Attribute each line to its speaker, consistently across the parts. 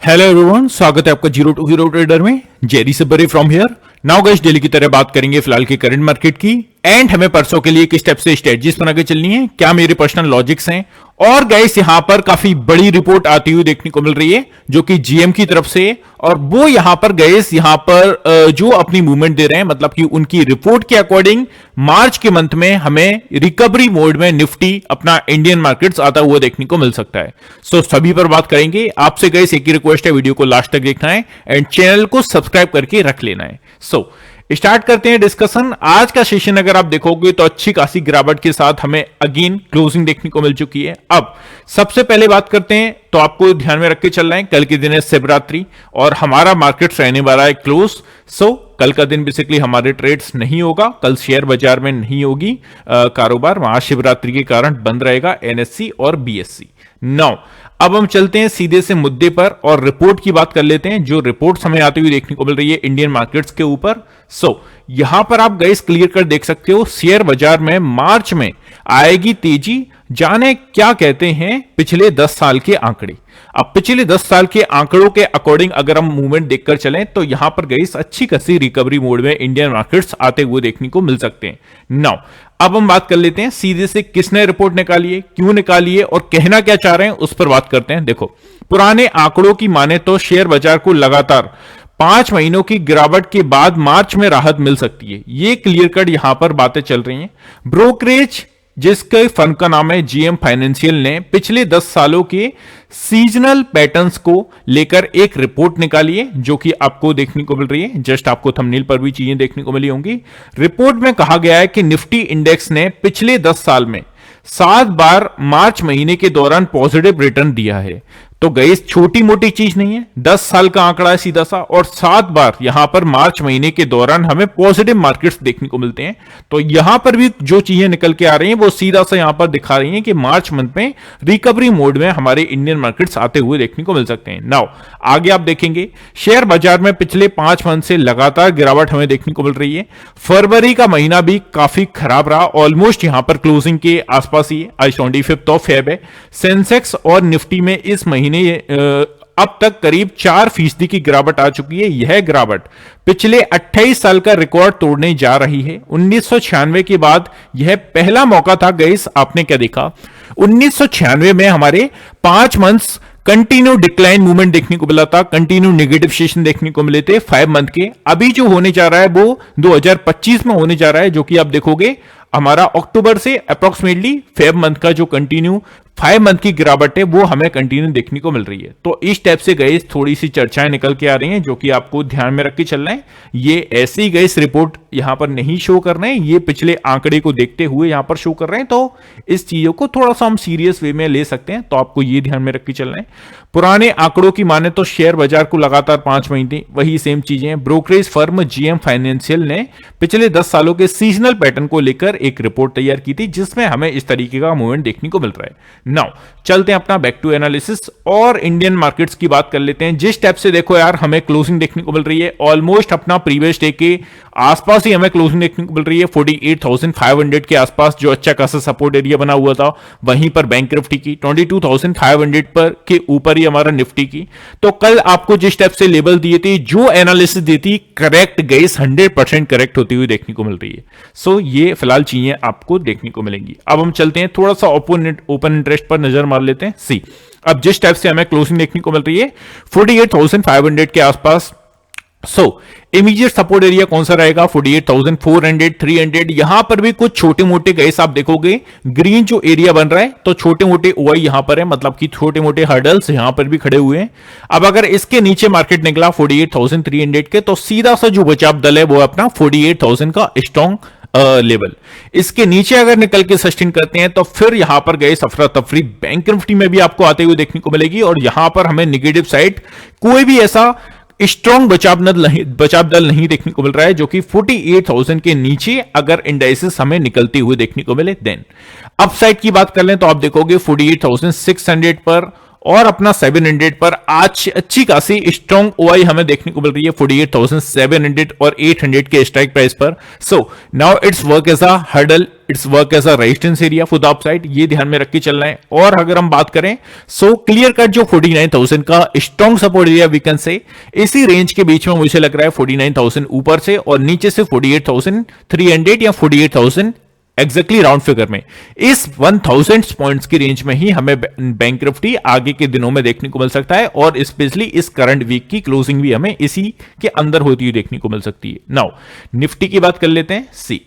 Speaker 1: Hello everyone, स्वागत है आपका जीरो टू हीरो ट्रेडर में। Jerry Sabri from here. Now guys, daily की तरह बात करेंगे फिलहाल की करंट मार्केट की एंड हमें परसों के लिए किस स्टेप से स्ट्रेटजीज बना के चलनी है, क्या मेरे पर्सनल लॉजिक्स हैं। और गाइस, यहां पर काफी बड़ी रिपोर्ट आती हुई देखने को मिल रही है जो कि जीएम की तरफ से, और वो यहां पर गाइस यहां पर जो अपनी मूवमेंट दे रहे हैं, मतलब कि उनकी रिपोर्ट के अकॉर्डिंग मार्च के मंथ में हमें रिकवरी मोड में निफ्टी अपना इंडियन मार्केट्स आता हुआ देखने को मिल सकता है। सो सभी पर बात करेंगे। आपसे गाइस एक ही रिक्वेस्ट है, वीडियो को लास्ट तक देखना है एंड चैनल को सब्सक्राइब करके रख लेना है। सो स्टार्ट करते हैं डिस्कशन। आज का सेशन अगर आप देखोगे तो अच्छी खासी गिरावट के साथ हमें अगेन क्लोजिंग देखने को मिल चुकी है। अब सबसे पहले बात करते हैं तो आपको ध्यान में रख के चलना है, कल के दिन है शिवरात्रि और हमारा मार्केट रहने वाला है क्लोज। सो कल का दिन बेसिकली हमारे ट्रेड्स नहीं होगा, कल शेयर बाजार में नहीं होगी कारोबार, महाशिवरात्रि के कारण बंद रहेगा एनएससी और बीएससी। नाउ अब हम चलते हैं सीधे से मुद्दे पर और रिपोर्ट की बात कर लेते हैं, जो रिपोर्ट्स हमें आती हुई देखने को मिल रही है इंडियन मार्केट्स के ऊपर। सो यहां पर आप गाइस क्लियर कर देख सकते हो, शेयर बाजार में मार्च में आएगी तेजी। जाने क्या कहते हैं पिछले 10 साल के आंकड़े। अब पिछले 10 साल के आंकड़ों के अकॉर्डिंग अगर हम मूवमेंट देखकर चलें तो यहां पर गाइस अच्छी खासी रिकवरी मोड में इंडियन मार्केट्स आते हुए देखने को मिल सकते हैं। नाउ अब हम बात कर लेते हैं सीधे से किसने रिपोर्ट निकाली है, क्यों निकाली है और कहना क्या चाह रहे हैं उस पर बात करते हैं। देखो, पुराने आंकड़ों की माने तो शेयर बाजार को लगातार 5 महीनों की गिरावट के बाद मार्च में राहत मिल सकती है। ये क्लियर कट यहां पर बातें चल रही हैं। ब्रोकरेज जिसके फंड का नाम है जीएम फाइनेंशियल ने पिछले 10 सालों के सीजनल पैटर्न्स को लेकर एक रिपोर्ट निकाली है जो कि आपको देखने को मिल रही है। जस्ट आपको थंबनेल पर भी चीजें देखने को मिली होंगी। रिपोर्ट में कहा गया है कि निफ्टी इंडेक्स ने पिछले 10 साल में 7 बार मार्च महीने के दौरान पॉजिटिव रिटर्न दिया है। तो गाइस छोटी मोटी चीज नहीं है, 10 साल का आंकड़ा है सीधा सा, और 7 बार यहां पर मार्च महीने के दौरान हमें पॉजिटिव मार्केट्स देखने को मिलते हैं। तो यहां पर भी जो चीजें निकल के आ रही हैं वो सीधा सा यहां पर दिखा रही हैं कि मार्च मंथ में रिकवरी मोड में हमारे इंडियन मार्केट्स आते हुए देखने को मिल सकते हैं। नाउ आगे आप देखेंगे शेयर बाजार में पिछले 5 मंथ से लगातार गिरावट हमें देखने को मिल रही है। फरवरी का महीना भी काफी खराब रहा, ऑलमोस्ट यहां पर क्लोजिंग के आसपास ही। आज 25 ऑफ फेब है। सेंसेक्स और निफ्टी में इस महीने अब तक करीब 4% की गिरावट आ चुकी है। यह गिरावट पिछले 28 साल का रिकॉर्ड तोड़ने जा रही है। 1996 के बाद यह पहला मौका था। गाइस आपने क्या देखा, 1996 में हमारे 5 मंथ्स कंटिन्यू डिक्लाइन मूवमेंट देखने को मिला था, कंटिन्यू नेगेटिव सेशन देखने को मिले थे 5 मंथ के। अभी जो होने जा रहा है वो 2025 में होने जा रहा है, जो कि आप देखोगे हमारा अक्टूबर से अप्रोक्सीमेटली फेब मंथ का जो कंटिन्यू 5 मंथ की गिरावट है वो हमें कंटिन्यू देखने को मिल रही है। तो इस टाइप से गए थोड़ी सी चर्चाएं निकल के आ रही हैं जो कि आपको ध्यान में रख के चलना है। ये ऐसे ही गए रिपोर्ट यहां पर नहीं शो कर रहे हैं, ये पिछले आंकड़े को देखते हुए यहां पर शो कर रहे हैं। तो इस चीजों को थोड़ा सा हम सीरियस वे में ले सकते हैं, तो आपको ये ध्यान में रख के चलना है। पुराने आंकड़ों की माने तो शेयर बाजार को लगातार 5 महीने वही सेम चीजें। ब्रोकरेज फर्म जीएम फाइनेंशियल ने पिछले 10 सालों के सीजनल पैटर्न को लेकर एक रिपोर्ट तैयार की थी जिसमें हमें इस तरीके का मूवमेंट देखने को मिल रहा है। नाउ चलते हैं अपना बैक टू एनालिसिस और इंडियन मार्केट्स की बात कर लेते हैं। जिस टाइप से देखो यार हमें क्लोजिंग देखने को मिल रही है, ऑलमोस्ट अपना प्रीवियस डे के आसपास ही हमें क्लोजिंग देखने को मिल रही है। 48,500 के आसपास जो अच्छा खासा सपोर्ट एरिया बना हुआ था, वहीं पर बैंक निफ्टी की 22,500 पर के ऊपर ही हमारा निफ्टी की। तो कल आपको जिस टाइप से लेवल दिए थे, जो एनालिसिस दी थी, करेक्ट गाइस 100% करेक्ट होती हुई देखने को मिल रही है। सो ये फिलहाल चीजें आपको देखने को मिलेंगी। अब हम चलते हैं थोड़ा सा ओपन इंटरेस्ट पर नजर मार लेते हैं। सी अब जिस टाइप से हमें क्लोजिंग देखने को मिल रही है 48,500 के आसपास। सो इमीडिएट सपोर्ट एरिया कौन सा रहेगा, 48,400, 300। यहां पर भी कुछ छोटे मोटे गैस आप देखोगे ग्रीन जो एरिया बन रहा है, तो छोटे मोटे ओआई यहां पर है, मतलब कि छोटे मोटे हर्डल्स यहां पर भी खड़े हुए हैं। अब अगर इसके नीचे मार्केट निकला 48,300 के, तो सीधा सा जो बचाव दल है वो अपना 48,000 का स्ट्रॉन्ग लेवल। इसके नीचे अगर निकल के सस्टेन करते हैं तो फिर यहां पर गए अफरा तफरी बैंक निफ्टी में भी आपको आते हुए देखने को मिलेगी, और यहां पर हमें नेगेटिव साइड कोई भी ऐसा स्ट्रॉन्ग बचाव दल नहीं देखने को मिल रहा है जो कि 48,000 के नीचे अगर इंडाइसेस हमें निकलते हुए देखने को मिले। देन अपसाइड की बात कर लें तो आप देखोगे 48,600 पर और अपना 700 पर आज अच्छी खासी स्ट्रॉन्ग ओआई हमें देखने को मिल रही है 48,700 और 800 के स्ट्राइक प्राइस पर। So now it's work as a hurdle, it's work as a resistance area for the upside, ये ध्यान में रख के चलना है। और अगर हम बात करें सो क्लियर कट जो 49,000 का strong support area we can say, इसी रेंज के बीच में मुझे लग रहा है 49,000 ऊपर से और नीचे से 48,300 या 48,000 एग्जैक्टली राउंड फिगर में, इस 1000 पॉइंट्स की रेंज में ही हमें बैंक निफ्टी आगे के दिनों में देखने को मिल सकता है और स्पेशली इस करंट वीक की क्लोजिंग भी हमें इसी के अंदर होती हुई देखने को मिल सकती है। नाउ निफ्टी की बात कर लेते हैं। सी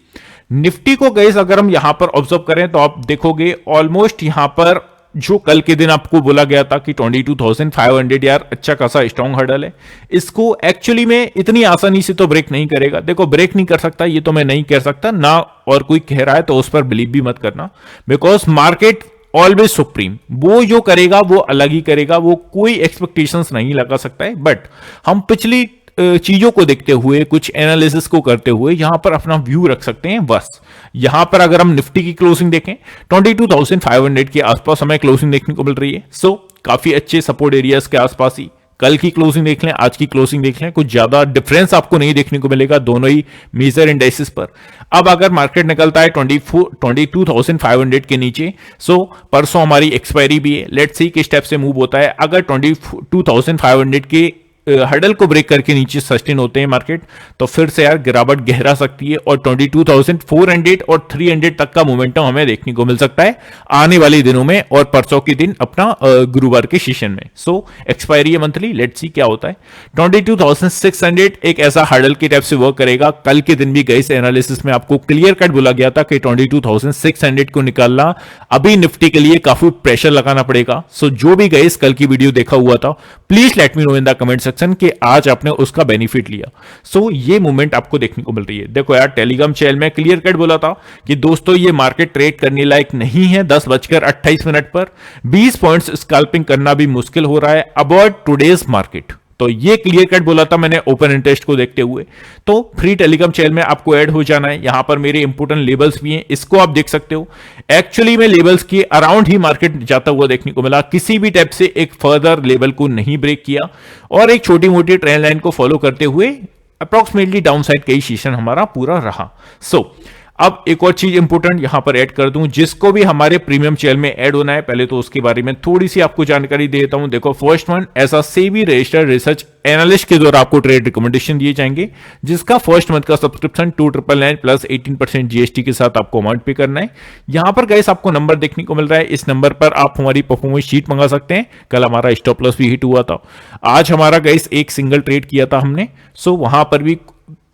Speaker 1: निफ्टी को गाइस अगर हम यहां पर ऑब्जर्व करें तो आप देखोगे ऑलमोस्ट यहां पर जो कल के दिन आपको बोला गया था कि 22,500 यार अच्छा खासा स्ट्रॉन्ग हर्डल है, इसको एक्चुअली में इतनी आसानी से तो ब्रेक नहीं करेगा। देखो ब्रेक नहीं कर सकता ये तो मैं नहीं कह सकता ना, और कोई कह रहा है तो उस पर बिलीव भी मत करना, बिकॉज मार्केट ऑलवेज सुप्रीम, वो जो करेगा वो अलग ही करेगा, वो कोई एक्सपेक्टेशंस नहीं लगा सकता है। बट हम पिछली चीजों को देखते हुए कुछ एनालिसिस को करते हुए यहां पर अपना व्यू रख सकते हैं बस। यहां पर अगर हम निफ्टी की क्लोजिंग देखें 22,500 के आसपास हमें क्लोजिंग देखने को मिल रही है। सो काफी अच्छे सपोर्ट एरियाज के आसपास ही कल की क्लोजिंग देख लें, आज की क्लोजिंग देख लें, कुछ ज्यादा डिफरेंस आपको नहीं देखने को मिलेगा दोनों ही मेजर इंडेक्सेस पर। अब अगर मार्केट निकलता है 22,500 के नीचे, सो परसों हमारी एक्सपायरी भी है, लेट्स सी किस स्टेप से मूव होता है। अगर 22,500 के हर्डल को ब्रेक करके नीचे सस्टेन होते हैं मार्केट, तो फिर से यार गिरावट गहरा सकती है और 22,400 और 300 तक का मोमेंटम हमें देखने को मिल सकता है आने वाले दिनों में और परसों के दिन अपना गुरुवार के सेशन में। सो एक्सपायरी है मंथली, लेट्स सी क्या होता है। 22,600 एक ऐसा हर्डल की टाइप से वर्क करेगा। कल के दिन भी गए एनालिसिस में आपको क्लियर कट बोला गया था कि 22,600 को निकालना अभी निफ्टी के लिए काफी प्रेशर लगाना पड़ेगा। सो जो भी गए कल की वीडियो देखा हुआ था please let me know in the comment section कि आज आपने उसका बेनिफिट लिया। सो ये मूवमेंट आपको देखने को मिल रही है। देखो यार टेलीग्राम चैनल में क्लियर कट बोला था कि दोस्तों ये मार्केट ट्रेड करने लायक नहीं है। 10:28 पर 20 पॉइंट्स स्कैल्पिंग करना भी मुश्किल हो रहा है अबाउट टुडेज मार्केट। तो ये क्लियर कट बोला था मैंने ओपन इंटरेस्ट को देखते हुए। तो फ्री टेलीग्राम चैनल में आपको ऐड हो जाना है। यहां पर मेरे इंपोर्टेंट लेवल्स भी हैं, इसको आप देख सकते हो। एक्चुअली में लेवल्स के अराउंड ही मार्केट जाता हुआ देखने को मिला, किसी भी टाइप से एक फर्दर लेवल को नहीं ब्रेक किया और एक छोटी मोटी ट्रेंड लाइन को फॉलो करते हुए अप्रोक्सीमेटली डाउन साइड का ही सेशन हमारा पूरा रहा। सो अब एक और चीज इंपोर्टेंट यहां पर ऐड कर दूं, जिसको भी हमारे प्रीमियम चैनल में ऐड होना है पहले तो उसके बारे में थोड़ी सी आपको जानकारी दे देता हूं। देखो फर्स्ट वन, ऐसा सेबी रजिस्टर्ड रिसर्च एनालिस्ट के द्वारा आपको ट्रेड रिकमेंडेशन दिए जाएंगे, जिसका फर्स्ट मंथ का सब्सक्रिप्शन 2,999 प्लस 18% जीएसटी के साथ आपको अमाउंट पे करना है। यहां पर गाइस आपको नंबर देखने को मिल रहा है, इस नंबर पर आप हमारी परफॉर्मेंस शीट मंगा सकते हैं। कल हमारा स्टॉप लॉस भी हिट हुआ था, आज हमारा गाइस एक सिंगल ट्रेड किया था हमने। सो वहां पर भी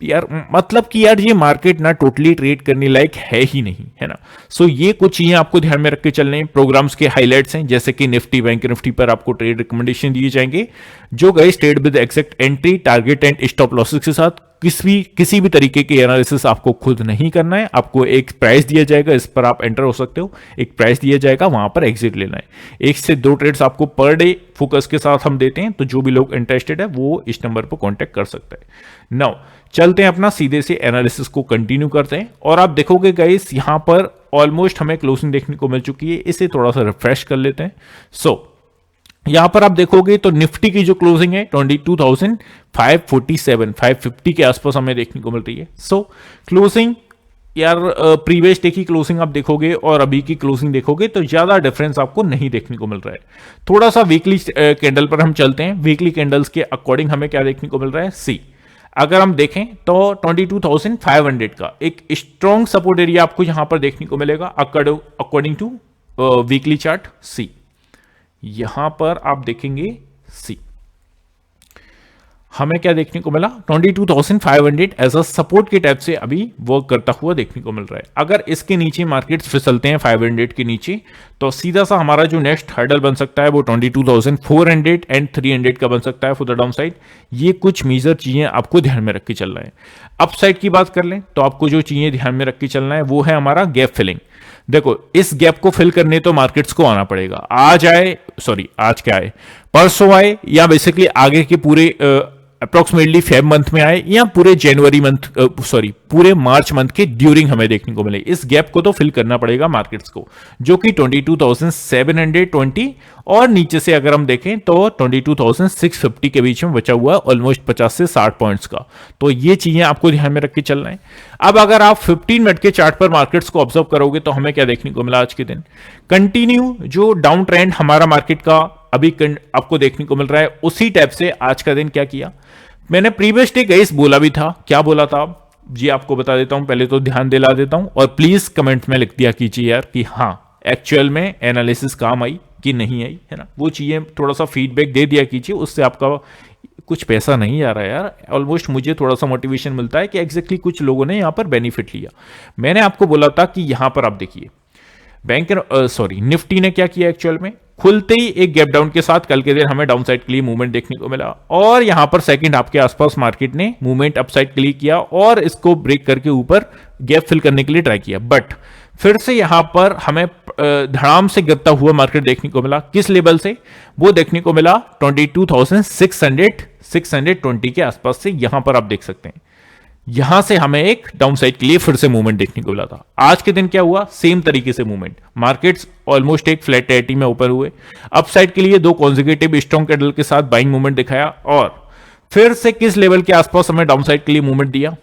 Speaker 1: यार मतलब कि यार ये मार्केट ना टोटली ट्रेड करने लायक है ही नहीं, है ना। सो ये कुछ चीजें आपको ध्यान में रख के चलने हैं। प्रोग्राम्स के हाइलाइट्स हैं, जैसे कि निफ्टी बैंक निफ्टी पर आपको ट्रेड रिकमेंडेशन दिए जाएंगे, जो गए trade with exact entry target and stop losses के साथ। किसी भी तरीके के एनालिसिस आपको खुद नहीं करना है। आपको एक प्राइस दिया जाएगा, इस पर आप एंटर हो सकते हो, एक प्राइस दिया जाएगा, वहां पर एग्जिट लेना है। 1 से 2 ट्रेड्स आपको पर डे फोकस के साथ हम देते हैं, तो जो भी लोग इंटरेस्टेड है वो इस नंबर पर कॉन्टेक्ट कर सकते हैं। नाउ चलते हैं अपना सीधे से एनालिसिस को कंटिन्यू करते हैं और आप देखोगे गाइस यहां पर ऑलमोस्ट हमें क्लोजिंग देखने को मिल चुकी है। इसे थोड़ा सा रिफ्रेश कर लेते हैं। सो यहां पर आप देखोगे तो निफ्टी की जो क्लोजिंग है 22,547 550 के आसपास हमें देखने को मिल रही है। सो क्लोजिंग यार प्रीवियस डे की क्लोजिंग आप देखोगे और अभी की क्लोजिंग देखोगे तो ज्यादा डिफरेंस आपको नहीं देखने को मिल रहा है। थोड़ा सा वीकली कैंडल पर हम चलते हैं। वीकली कैंडल्स के अकॉर्डिंग हमें क्या देखने को मिल रहा है। सी अगर हम देखें तो 22,500 का एक स्ट्रॉन्ग सपोर्ट एरिया आपको यहां पर देखने को मिलेगा अकॉर्डिंग टू वीकली चार्ट। सी यहां पर आप देखेंगे सी हमें क्या देखने को मिला, 22,500 एज अ सपोर्ट के टाइप से अभी वर्क करता हुआ देखने को मिल रहा है। अगर इसके नीचे मार्केट्स फिसलते हैं 500 के नीचे, तो सीधा सा हमारा जो नेक्स्ट हर्डल बन सकता है वो 22,400 एंड 300 का बन सकता है फॉर द डाउन साइड। ये कुछ मेजर चीजें आपको ध्यान में रख के चलना है। अपसाइड की बात कर लें तो आपको जो चीजें ध्यान में रख के चलना है वो है हमारा गैप फिलिंग। देखो इस गैप को फिल करने तो मार्केट्स को आना पड़ेगा, आज क्या आए, परसों आए या बेसिकली आगे के पूरे अप्रोक्सीमेटली फेब मंथ में आए या पूरे जनवरी मंथ पूरे मार्च मंथ के ड्यूरिंग हमें देखने को मिले। इस गैप को तो फिल करना पड़ेगा मार्केट्स को, जो कि 22,720 और नीचे से अगर हम देखें तो 22,650 के बीच में बचा हुआ ऑलमोस्ट 50 से 60 पॉइंट्स का। तो ये चीजें आपको ध्यान में रख के चलना है। अब अगर आप 15 मिनट के चार्ट पर मार्केट्स को ऑब्जर्व करोगे तो हमें क्या देखने को मिला आज के दिन, कंटिन्यू जो डाउन ट्रेंड हमारा मार्केट का अभी आपको देखने को मिल रहा है, उसी टाइप से आज का दिन क्या किया। मैंने प्रीवियस डे गाइस बोला भी था, क्या बोला था जी आपको बता देता हूं, पहले तो ध्यान दिला देता हूं और प्लीज कमेंट में लिख दिया कीजिए यार कि हाँ एक्चुअल में एनालिसिस काम आई कि नहीं आई, है ना। वो चीजें थोड़ा सा फीडबैक दे दिया कीजिए, उससे आपका कुछ पैसा नहीं जा रहा है यार, ऑलमोस्ट मुझे थोड़ा सा मोटिवेशन मिलता है कि एग्जैक्टली कुछ लोगों ने यहां पर बेनिफिट लिया। मैंने आपको बोला था कि यहां पर आप देखिए निफ्टी ने क्या किया, एक्चुअल में खुलते ही एक गैप डाउन के साथ कल के दिन हमें डाउन साइड के लिए मूवमेंट देखने को मिला और यहां पर सेकंड हाफ के आसपास मार्केट ने मूवमेंट अपसाइड के लिए किया और इसको ब्रेक करके ऊपर गैप फिल करने के लिए ट्राई किया, बट फिर से यहां पर हमें धड़ाम से गिरता हुआ मार्केट देखने को मिला। किस लेवल से, वो देखने को मिला 22,620 के आसपास से। यहां पर आप देख सकते हैं यहां से हमें एक डाउन साइड के लिए फिर से मूवमेंट देखने को मिला था। आज के दिन क्या हुआ, सेम तरीके से मूवमेंट, मार्केट्स ऑलमोस्ट एक फ्लैट टेरिटरी में ऊपर हुए, अप साइड के लिए दो कॉन्जिक्यूटिव स्ट्रॉन्ग कैंडल के साथ बाइंग मूवमेंट दिखाया और फिर से किस लेवल के आसपास हमें डाउन साइड के लिए मूवमेंट दिया,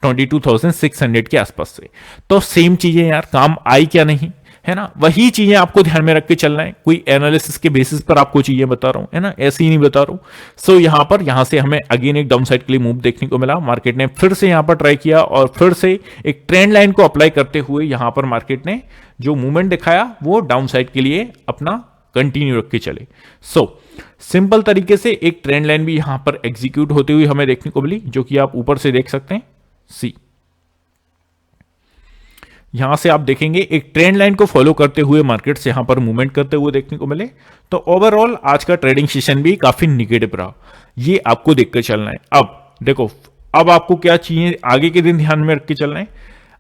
Speaker 1: 22,600 के आसपास से। तो सेम चीजें यार काम आई क्या नहीं, है ना। वही चीजें आपको ध्यान में रख के चलना है, कोई एनालिसिस के बेसिस पर आपको चीजें बता रहा हूं, है ना, ऐसे ही नहीं बता रहा हूं। सो यहां से हमें अगेन एक डाउन साइड के लिए मूव देखने को मिला, मार्केट ने फिर से यहां पर ट्राई किया और फिर से एक ट्रेंड लाइन को अप्लाई करते हुए यहां पर मार्केट ने जो मूवमेंट दिखाया वो डाउन साइड के लिए अपना कंटिन्यू रख के चले। सिंपल तरीके से एक ट्रेंड लाइन भी यहां पर एग्जीक्यूट होती हुई हमें देखने को मिली, जो कि आप ऊपर से देख सकते हैं। यहां से आप देखेंगे एक ट्रेंड लाइन को फॉलो करते हुए मार्केट्स यहां पर मूवमेंट करते हुए देखने को मिले। तो ओवरऑल आज का ट्रेडिंग सेशन भी काफी निगेटिव रहा, ये आपको देखकर चलना है। अब देखो, अब आपको क्या चाहिए, आगे के दिन ध्यान में रख के चलना है।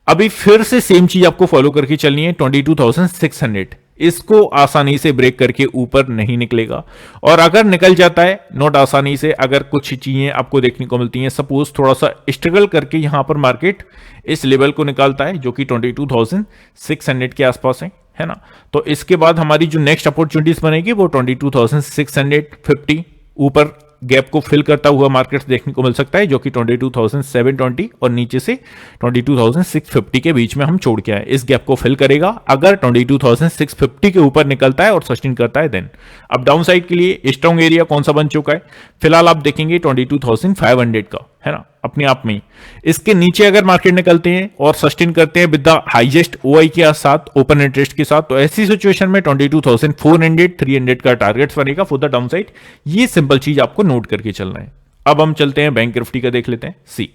Speaker 1: अभी फिर से सेम चीज आपको फॉलो करके चलनी है, 22,600 इसको आसानी से ब्रेक करके ऊपर नहीं निकलेगा और अगर निकल जाता है, नोट आसानी से, अगर कुछ चीजें आपको देखने को मिलती हैं, सपोज थोड़ा सा स्ट्रगल करके यहां पर मार्केट इस लेवल को निकालता है जो कि 22,600 के आसपास है ना। तो इसके बाद हमारी जो नेक्स्ट अपॉर्चुनिटीज बनेगी वो 22,650 ऊपर गैप को फिल करता हुआ मार्केट्स देखने को मिल सकता है, जो कि 22,720 और नीचे से 22,650 के बीच में हम छोड़ के आए, इस गैप को फिल करेगा। अगर 22,650 के ऊपर निकलता है और सस्टेन करता है देन अब डाउन साइड के लिए स्ट्रॉन्ग एरिया कौन सा बन चुका है, फिलहाल आप देखेंगे 22,500 का, है ना, अपने आप में ही। इसके नीचे अगर मार्केट निकलते हैं और सस्टेन करते हैं विद द हाईएस्ट ओआई के साथ, ओपन इंटरेस्ट के साथ, तो ऐसी सिचुएशन में 22,400 300 का टारगेट बनेगा फॉर द डाउन साइड। ये सिंपल चीज आपको नोट करके चलना है। अब हम चलते हैं बैंक निफ्टी का देख लेते हैं। सी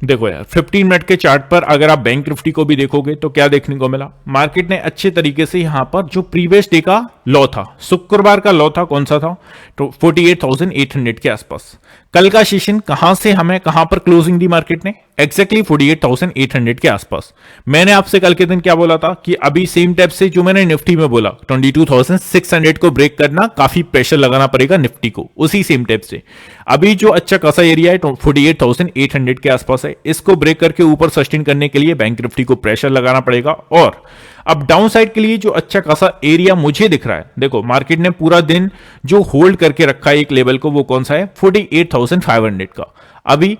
Speaker 1: देखो यार 15 मिनट के चार्ट पर अगर आप बैंक निफ्टी को भी देखोगे तो क्या देखने को मिला, मार्केट ने अच्छे तरीके से यहां पर जो प्रीवियस डे का लॉ था, शुक्रवार का लॉ था, कौन सा था, तो 48,800 के आसपास। कल का सेशन कहां से हमें कहां पर क्लोजिंग दी मार्केट ने, एक्जैक्टली 48,800 के आसपास। मैंने आपसे कल के दिन क्या बोला था कि अभी सेम टाइप से जो मैंने निफ्टी में बोला 22,600 को ब्रेक करना, काफी प्रेशर लगाना पड़ेगा निफ्टी को, उसी सेम टाइप से अभी जो अच्छा खासा एरिया है 48,800 के आसपास है, इसको ब्रेक करके ऊपर सस्टेन करने के लिए बैंक निफ्टी को प्रेशर लगाना पड़ेगा। और अब डाउन साइड के लिए जो अच्छा खासा एरिया मुझे दिख रहा है, देखो मार्केट ने पूरा दिन जो होल्ड करके रखा है एक लेवल को, वो कौन सा है, 48,500 का। अभी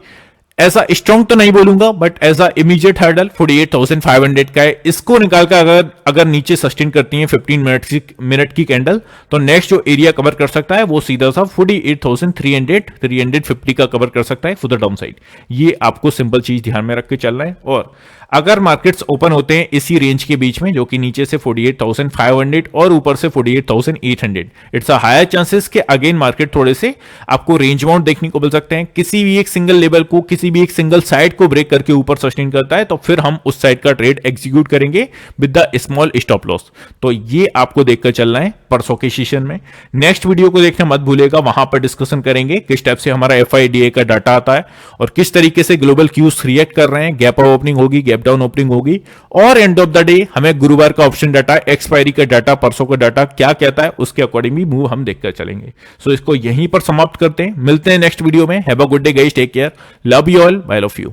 Speaker 1: ऐसा स्ट्रॉन्ग तो नहीं बोलूंगा but as a immediate hurdle 48,500 का है। इसको निकालकर अगर नीचे सस्टेन करती है 15 मिनट की कैंडल, तो नेक्स्ट जो एरिया कवर कर सकता है वो सीधा सा 48,300 350 का कवर कर सकता है फॉर द डाउन साइड। ये आपको सिंपल चीज ध्यान में रख के चलना है। और अगर मार्केट्स ओपन होते हैं इसी रेंज के बीच में, जो कि नीचे से 48,500 और ऊपर से 48,800, इट्स अ हायर चांसेस कि अगेन मार्केट थोड़े से आपको रेंज बाउंड देखने को मिल सकते हैं। किसी भी एक सिंगल लेवल को, किसी भी एक सिंगल साइड को ब्रेक करके ऊपर सस्टेन करता है तो फिर हम उस साइड का ट्रेड एग्जीक्यूट करेंगे with the small stop loss. तो ये आपको देखकर चलना है परसों के सेशन में। नेक्स्ट वीडियो को देखना मत भूलिएगा, वहां पर डिस्कशन करेंगे किस टाइप से हमारा FIDA का डाटा आता है और किस तरीके से ग्लोबल क्यूज रिएक्ट कर रहे हैं, गैप ओपनिंग होगी, गैप गैप डाउन ओपनिंग होगी, और एंड ऑफ द डे हमें गुरुवार का ऑप्शन डाटा, एक्सपायरी का डाटा, परसों का डाटा क्या कहता है उसके अकॉर्डिंग भी मूव हम देखकर चलेंगे। सो इसको यहीं पर समाप्त करते हैं, मिलते हैं नेक्स्ट वीडियो में। Have a good day guys, take care, love you all, bye love you.